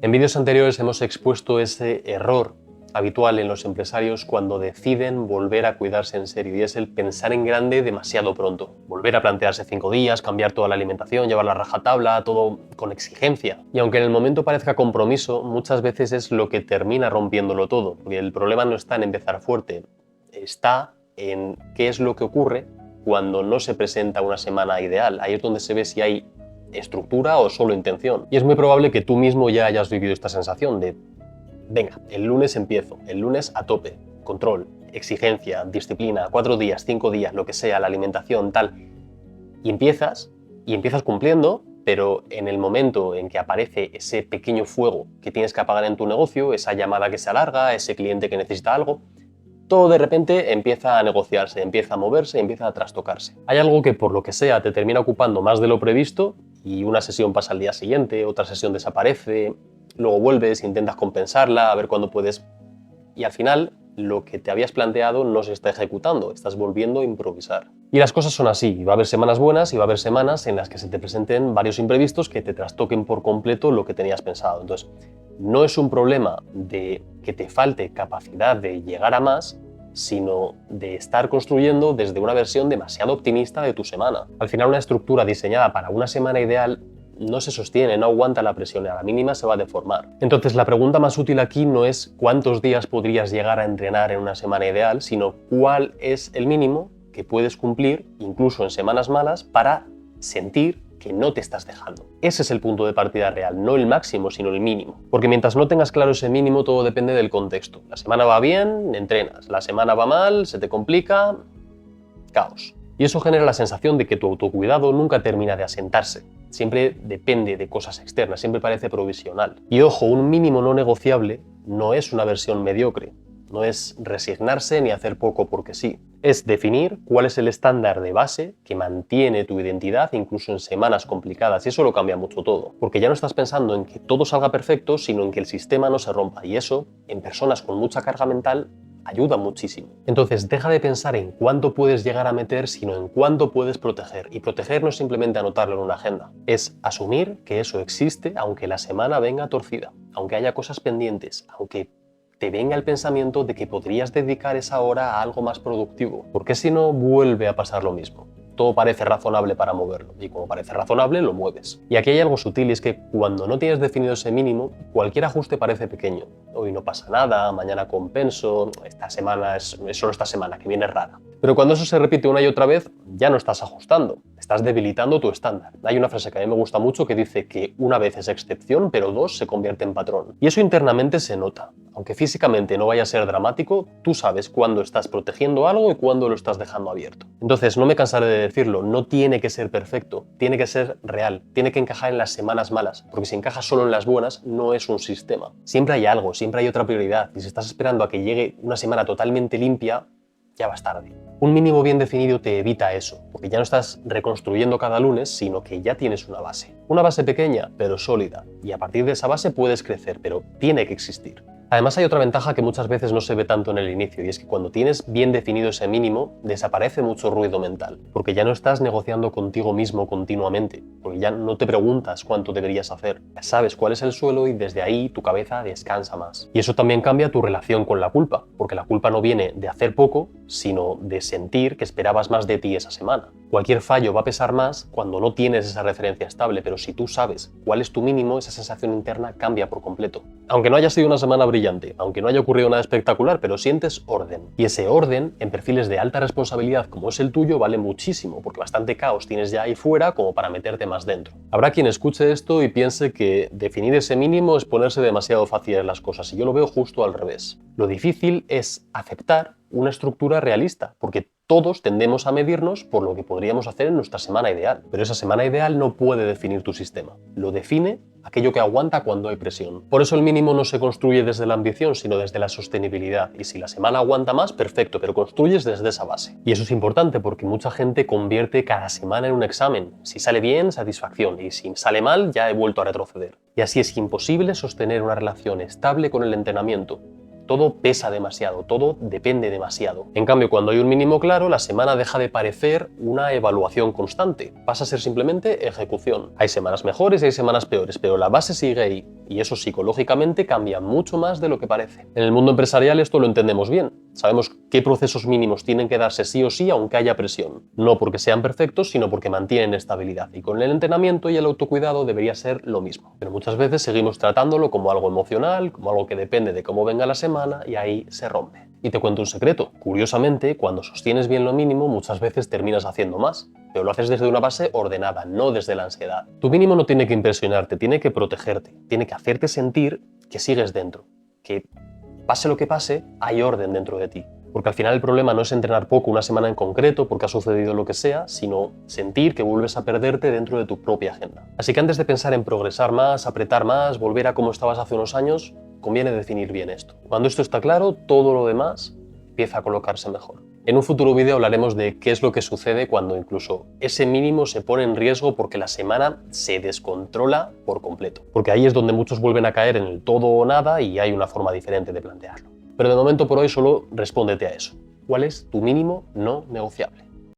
En vídeos anteriores hemos expuesto ese error habitual en los empresarios cuando deciden volver a cuidarse en serio, y es el pensar en grande demasiado pronto. Volver a plantearse 5 días, cambiar toda la alimentación, llevar la rajatabla, todo con exigencia. Y aunque en el momento parezca compromiso, muchas veces es lo que termina rompiéndolo todo, porque el problema no está en empezar fuerte, está en qué es lo que ocurre cuando no se presenta una semana ideal. Ahí es donde se ve si hay estructura o solo intención. Y es muy probable que tú mismo ya hayas vivido esta sensación de venga, el lunes empiezo, el lunes a tope, control, exigencia, disciplina, 4 días, 5 días, lo que sea, la alimentación, tal. Y empiezas cumpliendo, pero en el momento en que aparece ese pequeño fuego que tienes que apagar en tu negocio, esa llamada que se alarga, ese cliente que necesita algo, todo de repente empieza a negociarse, empieza a moverse, empieza a trastocarse. Hay algo que por lo que sea te termina ocupando más de lo previsto y una sesión pasa al día siguiente, otra sesión desaparece, luego vuelves, intentas compensarla, a ver cuándo puedes, y al final lo que te habías planteado no se está ejecutando, estás volviendo a improvisar. Y las cosas son así, va a haber semanas buenas y va a haber semanas en las que se te presenten varios imprevistos que te trastoquen por completo lo que tenías pensado. Entonces, no es un problema de que te falte capacidad de llegar a más, sino de estar construyendo desde una versión demasiado optimista de tu semana. Al final, una estructura diseñada para una semana ideal no se sostiene, no aguanta la presión, a la mínima se va a deformar. Entonces, la pregunta más útil aquí no es cuántos días podrías llegar a entrenar en una semana ideal, sino cuál es el mínimo que puedes cumplir, incluso en semanas malas, para sentir que no te estás dejando. Ese es el punto de partida real, no el máximo, sino el mínimo. Porque mientras no tengas claro ese mínimo, todo depende del contexto. La semana va bien, entrenas. La semana va mal, se te complica, caos. Y eso genera la sensación de que tu autocuidado nunca termina de asentarse. Siempre depende de cosas externas, siempre parece provisional. Y ojo, un mínimo no negociable no es una versión mediocre. No es resignarse ni hacer poco porque sí. Es definir cuál es el estándar de base que mantiene tu identidad incluso en semanas complicadas, y eso lo cambia mucho todo. Porque ya no estás pensando en que todo salga perfecto, sino en que el sistema no se rompa, y eso, en personas con mucha carga mental, ayuda muchísimo. Entonces, deja de pensar en cuánto puedes llegar a meter, sino en cuánto puedes proteger. Y proteger no es simplemente anotarlo en una agenda, es asumir que eso existe aunque la semana venga torcida, aunque haya cosas pendientes, aunque te venga el pensamiento de que podrías dedicar esa hora a algo más productivo, porque si no vuelve a pasar lo mismo. Todo parece razonable para moverlo, y como parece razonable, lo mueves. Y aquí hay algo sutil, y es que cuando no tienes definido ese mínimo, cualquier ajuste parece pequeño. Hoy no pasa nada, mañana compenso, esta semana es solo esta semana, que viene rara. Pero cuando eso se repite una y otra vez, ya no estás ajustando, estás debilitando tu estándar. Hay una frase que a mí me gusta mucho que dice que una vez es excepción, pero dos se convierte en patrón. Y eso internamente se nota. Aunque físicamente no vaya a ser dramático, tú sabes cuándo estás protegiendo algo y cuándo lo estás dejando abierto. Entonces, no me cansaré de decirlo, no tiene que ser perfecto, tiene que ser real, tiene que encajar en las semanas malas, porque si encaja solo en las buenas, no es un sistema. Siempre hay algo, siempre hay otra prioridad, y si estás esperando a que llegue una semana totalmente limpia, ya vas tarde. Un mínimo bien definido te evita eso, porque ya no estás reconstruyendo cada lunes, sino que ya tienes una base. Una base pequeña, pero sólida, y a partir de esa base puedes crecer, pero tiene que existir. Además, hay otra ventaja que muchas veces no se ve tanto en el inicio, y es que cuando tienes bien definido ese mínimo, desaparece mucho ruido mental, porque ya no estás negociando contigo mismo continuamente, porque ya no te preguntas cuánto deberías hacer, ya sabes cuál es el suelo y desde ahí tu cabeza descansa más. Y eso también cambia tu relación con la culpa, porque la culpa no viene de hacer poco, sino de sentir que esperabas más de ti esa semana. Cualquier fallo va a pesar más cuando no tienes esa referencia estable, pero si tú sabes cuál es tu mínimo, esa sensación interna cambia por completo. Aunque no haya sido una semana brillante, aunque no haya ocurrido nada espectacular, pero sientes orden. Y ese orden, en perfiles de alta responsabilidad como es el tuyo, vale muchísimo, porque bastante caos tienes ya ahí fuera como para meterte más dentro. Habrá quien escuche esto y piense que definir ese mínimo es ponerse demasiado fáciles las cosas, y yo lo veo justo al revés. Lo difícil es aceptar una estructura realista, porque todos tendemos a medirnos por lo que podríamos hacer en nuestra semana ideal, pero esa semana ideal no puede definir tu sistema, lo define aquello que aguanta cuando hay presión. Por eso el mínimo no se construye desde la ambición, sino desde la sostenibilidad, y si la semana aguanta más, perfecto, pero construyes desde esa base. Y eso es importante porque mucha gente convierte cada semana en un examen. Si sale bien, satisfacción, y si sale mal, ya he vuelto a retroceder. Y así es imposible sostener una relación estable con el entrenamiento. todo pesa demasiado, todo depende demasiado. En cambio, cuando hay un mínimo claro, la semana deja de parecer una evaluación constante, pasa a ser simplemente ejecución. Hay semanas mejores y hay semanas peores, pero la base sigue ahí, y eso psicológicamente cambia mucho más de lo que parece. En el mundo empresarial esto lo entendemos bien. Sabemos qué procesos mínimos tienen que darse sí o sí aunque haya presión. No porque sean perfectos, sino porque mantienen estabilidad. Y con el entrenamiento y el autocuidado debería ser lo mismo. Pero muchas veces seguimos tratándolo como algo emocional, como algo que depende de cómo venga la semana, y ahí se rompe. Y te cuento un secreto. Curiosamente, cuando sostienes bien lo mínimo, muchas veces terminas haciendo más. Pero lo haces desde una base ordenada, no desde la ansiedad. Tu mínimo no tiene que impresionarte, tiene que protegerte. Tiene que hacerte sentir que sigues dentro. Que pase lo que pase, hay orden dentro de ti. Porque al final el problema no es entrenar poco una semana en concreto porque ha sucedido lo que sea, sino sentir que vuelves a perderte dentro de tu propia agenda. Así que antes de pensar en progresar más, apretar más, volver a como estabas hace unos años, conviene definir bien esto. Cuando esto está claro, todo lo demás empieza a colocarse mejor. En un futuro vídeo hablaremos de qué es lo que sucede cuando incluso ese mínimo se pone en riesgo porque la semana se descontrola por completo. Porque ahí es donde muchos vuelven a caer en el todo o nada y hay una forma diferente de plantearlo. Pero de momento por hoy solo respóndete a eso. ¿Cuál es tu mínimo no negociable?